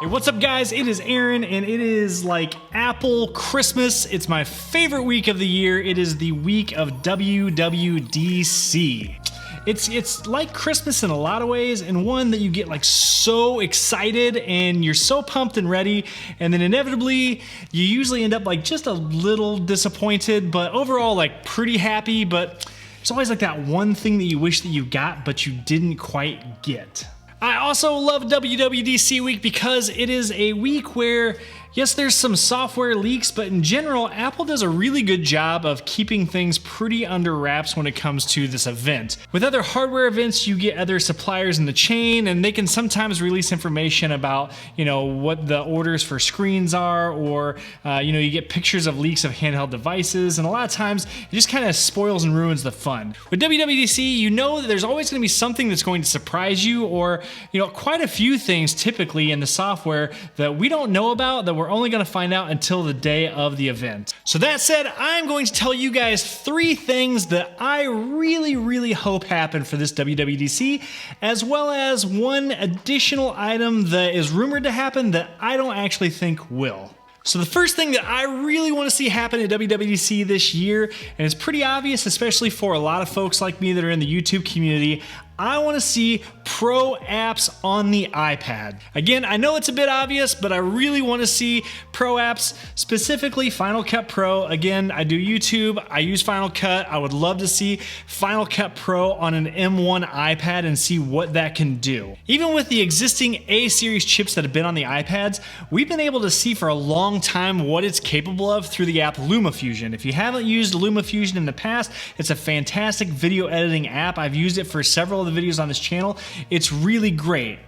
Hey, what's up guys? It is Aaron and it is like Apple Christmas. It's my favorite week of the year. It is the week of WWDC. It's like Christmas in a lot of ways, and one that you get like so excited and you're so pumped and ready, and then inevitably you usually end up like just a little disappointed, but overall like pretty happy. But it's always like that one thing that you wish that you got but you didn't quite get. I also love WWDC week because it is a week where, yes, there's some software leaks, but in general, Apple does a really good job of keeping things pretty under wraps when it comes to this event. With other hardware events, you get other suppliers in the chain, and they can sometimes release information about, what the orders for screens are, or, you get pictures of leaks of handheld devices, and a lot of times it just kind of spoils and ruins the fun. With WWDC, you know that there's always going to be something that's going to surprise you, or, quite a few things typically in the software that we don't know about, that we're only going to find out until the day of the event. So that said, I'm going to tell you guys 3 things that I really hope happen for this WWDC, as well as one additional item that is rumored to happen that I don't actually think will. So the first thing that I really want to see happen at WWDC this year, and it's pretty obvious, especially for a lot of folks like me that are in the YouTube community, I want to see Pro apps on the iPad. Again, I know it's a bit obvious, but I really want to see Pro apps, specifically Final Cut Pro. Again, I do YouTube, I use Final Cut. I would love to see Final Cut Pro on an M1 iPad and see what that can do. Even with the existing A-series chips that have been on the iPads, we've been able to see for a long time what it's capable of through the app Lumafusion. If you haven't used Lumafusion in the past, it's a fantastic video editing app. I've used it for several of the videos on this channel. It's really great,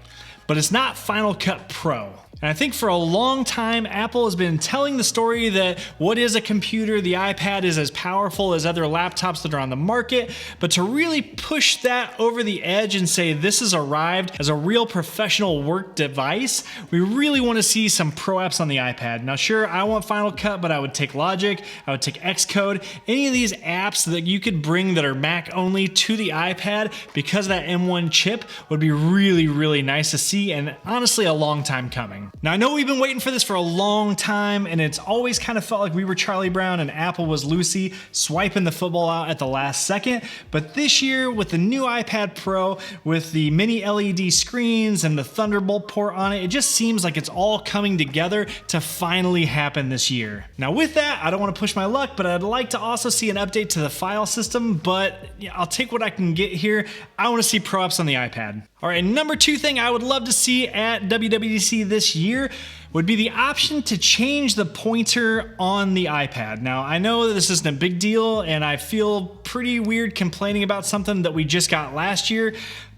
but it's not Final Cut Pro. And I think for a long time, Apple has been telling the story that what is a computer, the iPad is as powerful as other laptops that are on the market, but to really push that over the edge and say this has arrived as a real professional work device, we really want to see some Pro apps on the iPad. Now sure, I want Final Cut, but I would take Logic, I would take Xcode, any of these apps that you could bring that are Mac only to the iPad because of that M1 chip would be really nice to see, and honestly a long time coming. Now I know we've been waiting for this for a long time, and it's always kind of felt like we were Charlie Brown and Apple was Lucy, swiping the football out at the last second. But this year, with the new iPad Pro, with the mini LED screens and the Thunderbolt port on it, it just seems like it's all coming together to finally happen this year. Now with that, I don't want to push my luck, but I'd like to also see an update to the file system, but I'll take what I can get here. I want to see Pro apps on the iPad. All right, number 2 thing I would love to see at WWDC this year would be the option to change the pointer on the iPad. Now, I know that this isn't a big deal, and I feel pretty weird complaining about something that we just got last year,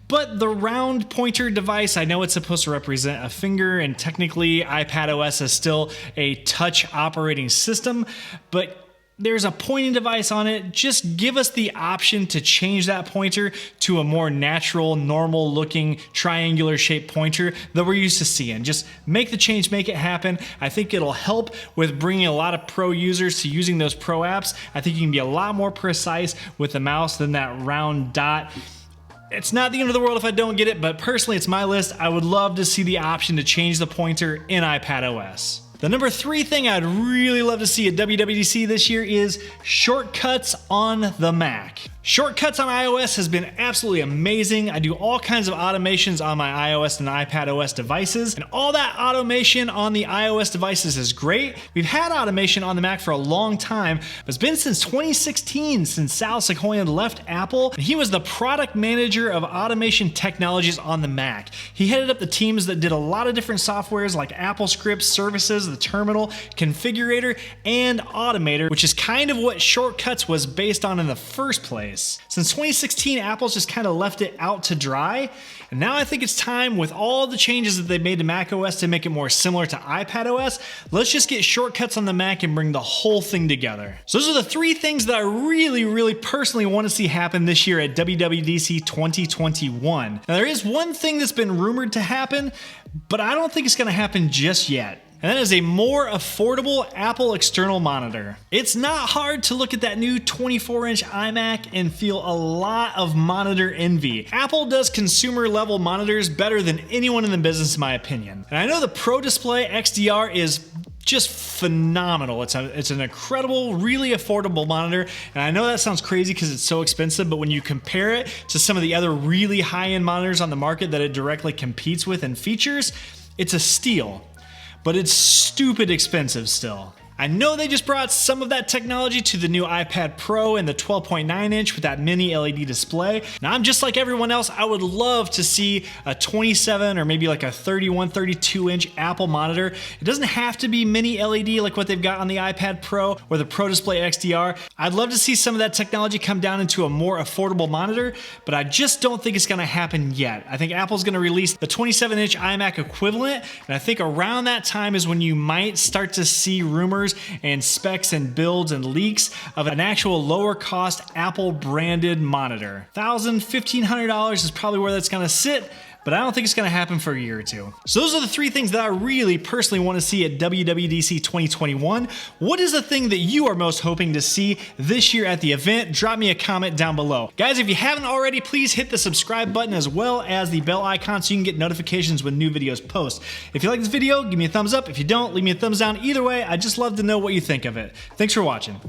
but the round pointer device, I know it's supposed to represent a finger, and technically iPadOS is still a touch operating system, but there's a pointing device on it. Just give us the option to change that pointer to a more natural, normal looking triangular shaped pointer that we're used to seeing. Just make the change, make it happen. I think it'll help with bringing a lot of Pro users to using those Pro apps. I think you can be a lot more precise with the mouse than that round dot. It's not the end of the world if I don't get it, but personally it's my list. I would love to see the option to change the pointer in iPadOS. The number 3 thing I'd really love to see at WWDC this year is shortcuts on the Mac. Shortcuts on iOS has been absolutely amazing. I do all kinds of automations on my iOS and iPadOS devices, and all that automation on the iOS devices is great. We've had automation on the Mac for a long time, but it's been since 2016 since Sal Sakoyan left Apple, and he was the product manager of automation technologies on the Mac. He headed up the teams that did a lot of different softwares like Apple Scripts, Services, the Terminal, Configurator, and Automator, which is kind of what Shortcuts was based on in the first place. Since 2016, Apple's just kind of left it out to dry, and now I think it's time, with all the changes that they made to macOS to make it more similar to iPadOS, let's just get shortcuts on the Mac and bring the whole thing together. So those are the 3 things that I really personally want to see happen this year at WWDC 2021. Now there is one thing that's been rumored to happen, but I don't think it's going to happen just yet. and that is a more affordable Apple external monitor. It's not hard to look at that new 24-inch iMac and feel a lot of monitor envy. Apple does consumer level monitors better than anyone in the business, in my opinion. And I know the Pro Display XDR is just phenomenal. It's an incredible, really affordable monitor. And I know that sounds crazy because it's so expensive, but when you compare it to some of the other really high-end monitors on the market that it directly competes with in features, it's a steal. But it's stupid expensive still. I know they just brought some of that technology to the new iPad Pro and the 12.9 inch with that mini LED display. Now I'm just like everyone else, I would love to see a 27 or maybe like a 31, 32 inch Apple monitor. It doesn't have to be mini LED like what they've got on the iPad Pro or the Pro Display XDR. I'd love to see some of that technology come down into a more affordable monitor, but I just don't think it's gonna happen yet. I think Apple's gonna release the 27 inch iMac equivalent, and I think around that time is when you might start to see rumors and specs and builds and leaks of an actual lower cost Apple branded monitor. $1,000, $1,500 is probably where that's gonna sit, but I don't think it's gonna happen for a year or two. So those are the three things that I really personally wanna see at WWDC 2021. What is the thing that you are most hoping to see this year at the event? Drop me a comment down below. Guys, if you haven't already, please hit the subscribe button as well as the bell icon so you can get notifications when new videos post. If you like this video, give me a thumbs up. If you don't, leave me a thumbs down. Either way, I'd just love to know what you think of it. Thanks for watching.